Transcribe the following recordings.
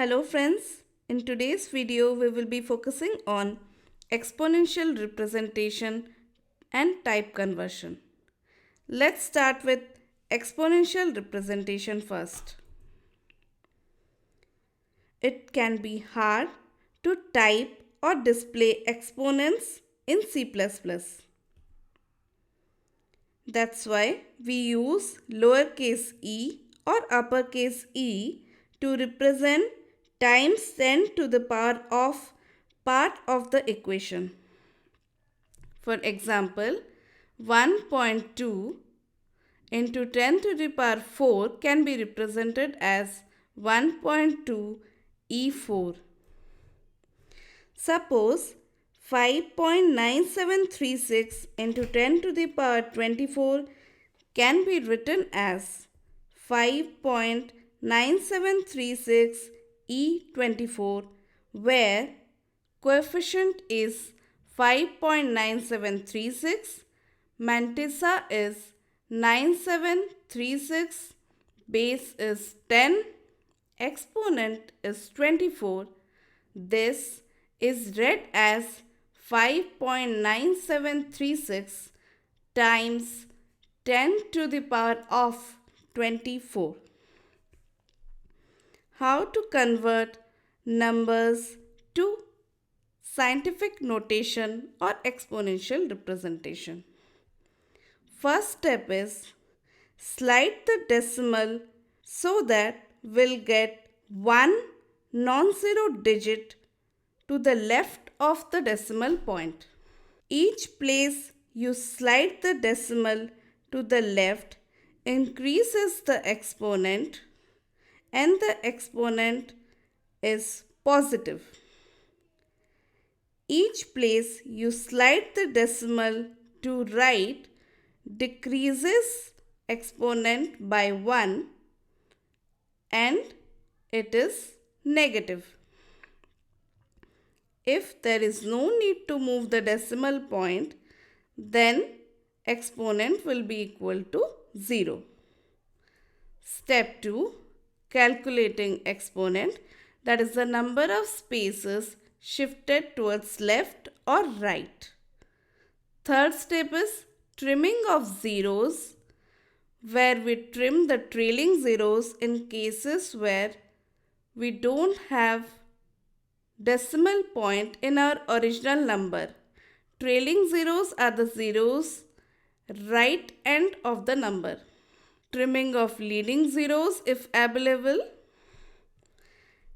Hello friends, in today's video we will be focusing on exponential representation and type conversion. Let's start with exponential representation first. It can be hard to type or display exponents in C++. That's why we use lowercase e or uppercase E to represent times 10 to the power of part of the equation. For example, 1.2 into 10 to the power 4 can be represented as 1.2 E4. Suppose 5.9736 into 10 to the power 24 can be written as 5.9736 E24, where coefficient is 5.9736, mantissa is 9736, base is 10, exponent is 24. This is read as 5.9736 times 10 to the power of 24. How to convert numbers to scientific notation or exponential representation? First step is slide the decimal so that we'll get one non-zero digit to the left of the decimal point. Each place you slide the decimal to the left increases the exponent and the exponent is positive. Each place you slide the decimal to right decreases exponent by 1 and it is negative. If there is no need to move the decimal point, then exponent will be equal to 0. Step 2. Calculating exponent, that is the number of spaces shifted towards left or right. Third step is trimming of zeros, where we trim the trailing zeros in cases where we don't have decimal point in our original number. Trailing zeros are the zeros right end of the number. Trimming of leading zeros if available.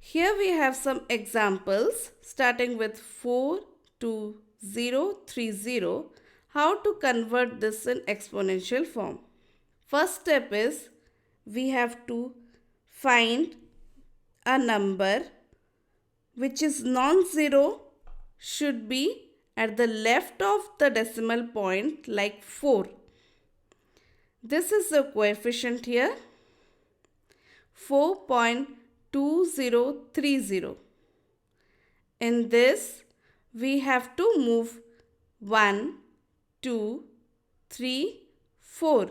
Here we have some examples starting with 42030. How to convert this in exponential form? First step is we have to find a number which is non-zero, should be at the left of the decimal point, like 4. This is the coefficient here, 4.2030. In this, we have to move 1, 2, 3, 4.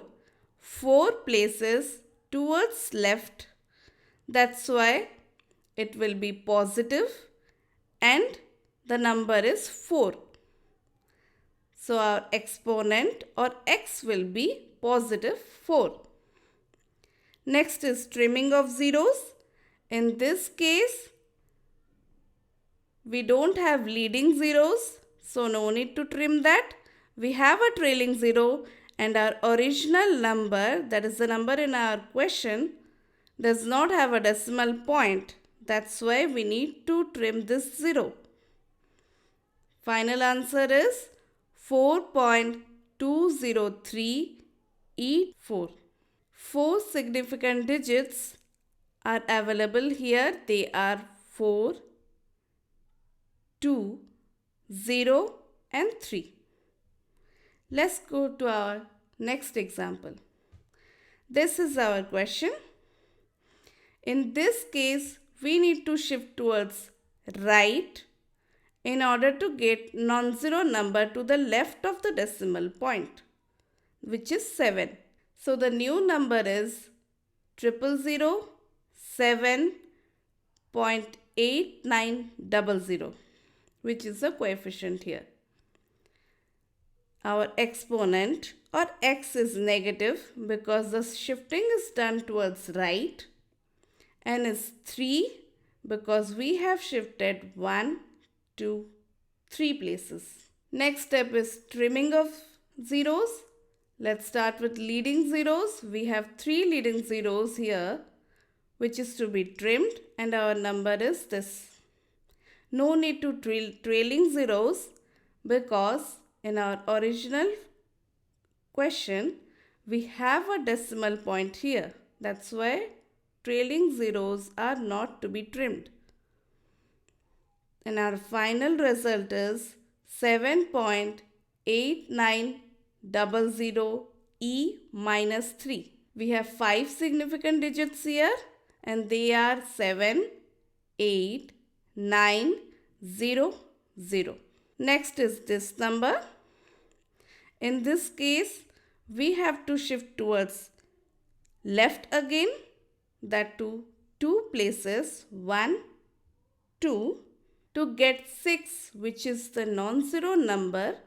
4 places towards left. That's why it will be positive and the number is 4. So our exponent or x will be positive 4. Next is trimming of zeros. In this case, we don't have leading zeros, so no need to trim that. We have a trailing zero and our original number, that is the number in our question, does not have a decimal point. That's why we need to trim this zero. Final answer is 4.203 E4. 4 significant digits are available here. They are 4, 2, 0 and 3. Let's go to our next example. This is our question. In this case, we need to shift towards right in order to get non-zero number to the left of the decimal point, which is 7. So the new number is 000, 7, 0.8900, which is the coefficient here. Our exponent or x is negative because the shifting is done towards right, and is 3 because we have shifted 1, 2, 3 places. Next step is trimming of zeros. Let's start with leading zeros. We have 3 leading zeros here, which is to be trimmed, and our number is this. No need to trailing zeros because in our original question we have a decimal point here. That's why trailing zeros are not to be trimmed. And our final result is 7.8900 E minus 3. We have 5 significant digits here, and they are 7, 8, 9, 0, 0. Next is this number. In this case, we have to shift towards left again, that to 2 places, 1, 2, to get 6, which is the non-zero number,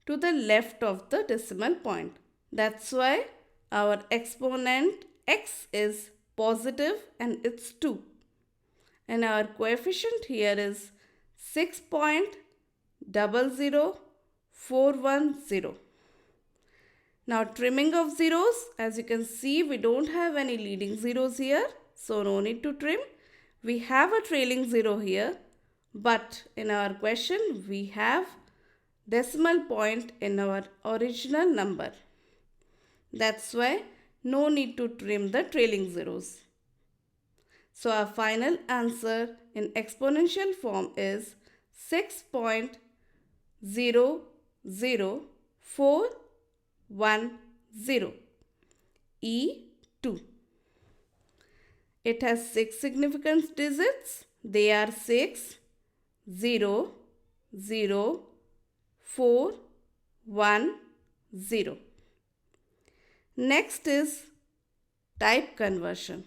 to the left of the decimal point. That's why our exponent x is positive and it's 2. And our coefficient here is 6.00410. Now trimming of zeros, as you can see, we don't have any leading zeros here, so no need to trim. We have a trailing zero here, but in our question we have decimal point in our original number. That's why no need to trim the trailing zeros. So our final answer in exponential form is 6.00410 E2. It has 6 significant digits. They are 6, 0, 0, 4, 1, 0. Next is type conversion.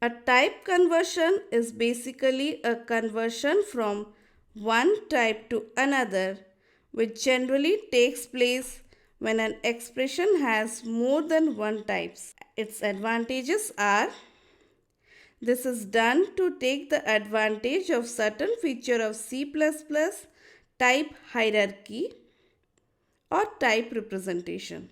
A type conversion is basically a conversion from one type to another, which generally takes place when an expression has more than one type. Its advantages are: this is done to take the advantage of certain feature of C++ type hierarchy or type representation.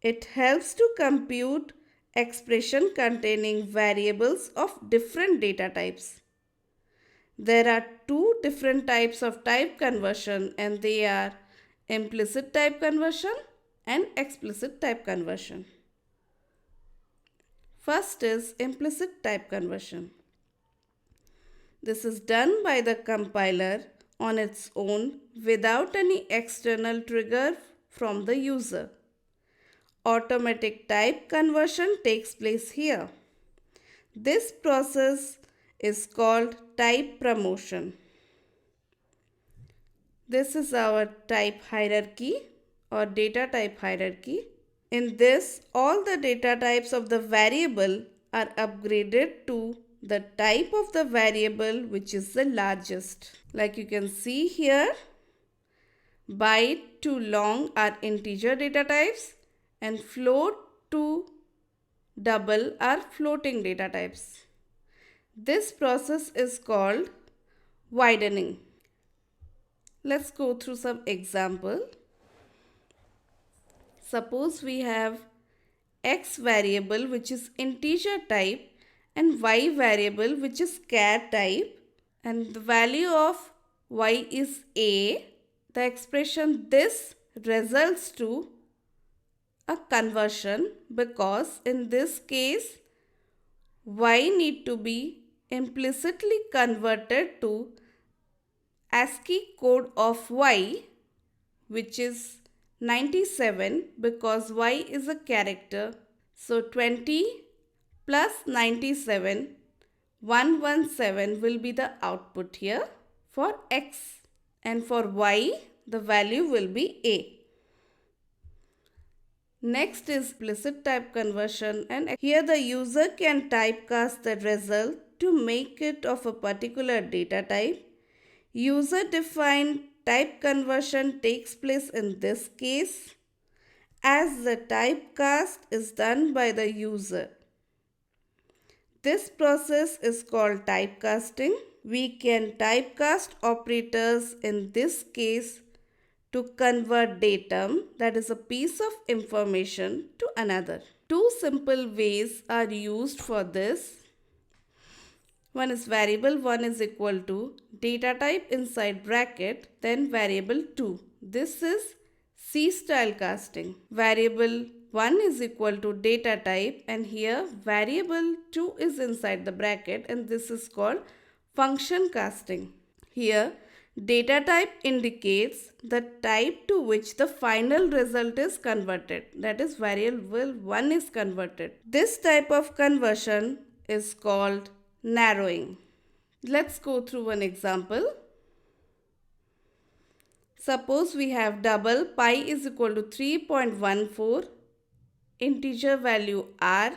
It helps to compute expression containing variables of different data types. There are 2 different types of type conversion, and they are implicit type conversion and explicit type conversion. First is implicit type conversion. This is done by the compiler on its own without any external trigger from the user. Automatic type conversion takes place here. This process is called type promotion. This is our type hierarchy or data type hierarchy. In this, all the data types of the variable are upgraded to the type of the variable which is the largest. Like you can see here, byte to long are integer data types, and float to double are floating data types. This process is called widening. Let's go through some example. Suppose we have x variable which is integer type and y variable which is char type, and the value of y is a. The expression this results to a conversion because in this case y need to be implicitly converted to ASCII code of y, which is 97 because y is a character. So 20 plus 97, 117 will be the output here for x, and for y the value will be a. Next is explicit type conversion, and here the user can typecast the result to make it of a particular data type. User-defined type conversion takes place in this case as the typecast is done by the user. This process is called typecasting. We can typecast operators in this case to convert datum, that is a piece of information, to another. Two simple ways are used for this. One is variable 1 is equal to data type inside bracket, then variable 2. This is C style casting. Variable 1 is equal to data type, and here variable 2 is inside the bracket, and this is called function casting. Here data type indicates the type to which the final result is converted, that is variable 1 is converted. This type of conversion is called narrowing. Let's go through one example. Suppose we have double pi is equal to 3.14 integer value r,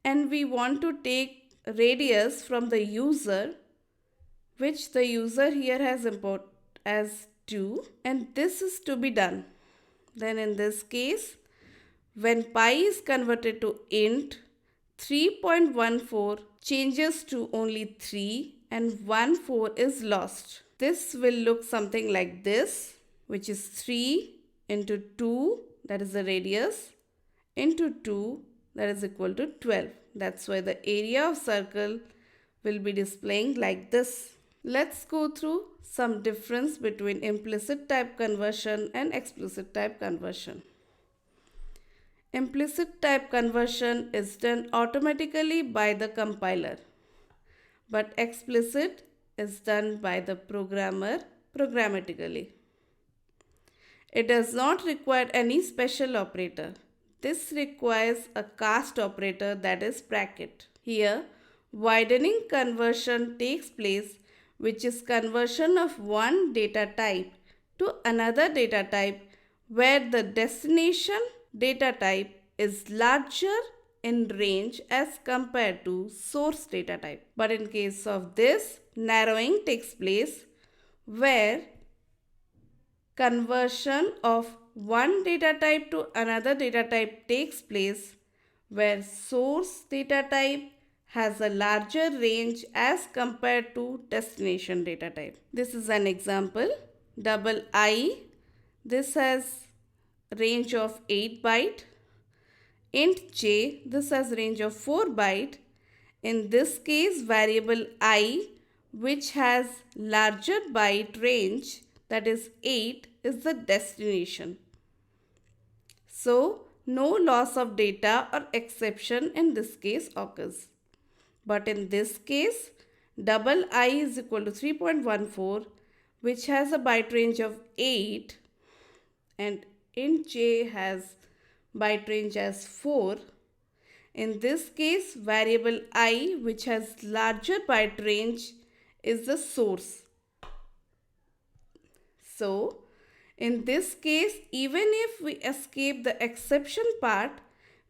and we want to take radius from the user, which the user here has imported as 2, and this is to be done. Then in this case, when pi is converted to int, 3.14 changes to only 3 and 14 is lost. This will look something like this, which is 3 into 2, that is the radius, into 2, that is equal to 12. That's why the area of circle will be displaying like this. Let's go through some difference between implicit type conversion and explicit type conversion. Implicit type conversion is done automatically by the compiler, but explicit is done by the programmer programmatically. It does not require any special operator. This requires a cast operator, that is bracket. Here, widening conversion takes place, which is conversion of one data type to another data type where the destination data type is larger in range as compared to source data type. But in case of this, narrowing takes place where conversion of one data type to another data type takes place where source data type has a larger range as compared to destination data type. This is an example. Double I, this has range of 8 byte. Int j, this has range of 4 byte. In this case, variable I, which has larger byte range, that is 8, is the destination. So, no loss of data or exception in this case occurs. But in this case, double I is equal to 3.14, which has a byte range of 8, and int j has byte range as 4. In this case, variable I, which has larger byte range, is the source. So, in this case, even if we escape the exception part,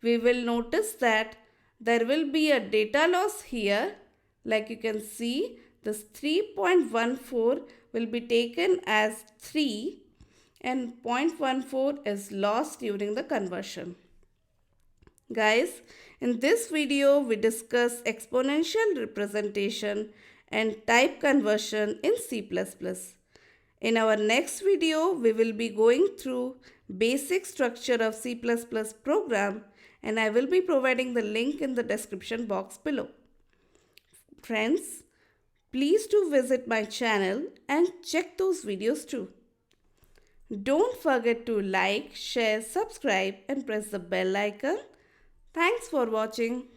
we will notice that there will be a data loss here. Like you can see, this 3.14 will be taken as 3 and 0.14 is lost during the conversion. Guys, in this video we discuss exponential representation and type conversion in C++. In our next video, we will be going through basic structure of C++ program, and I will be providing the link in the description box below. Friends, please do visit my channel and check those videos too. Don't forget to like, share, subscribe and press the bell icon. Thanks for watching.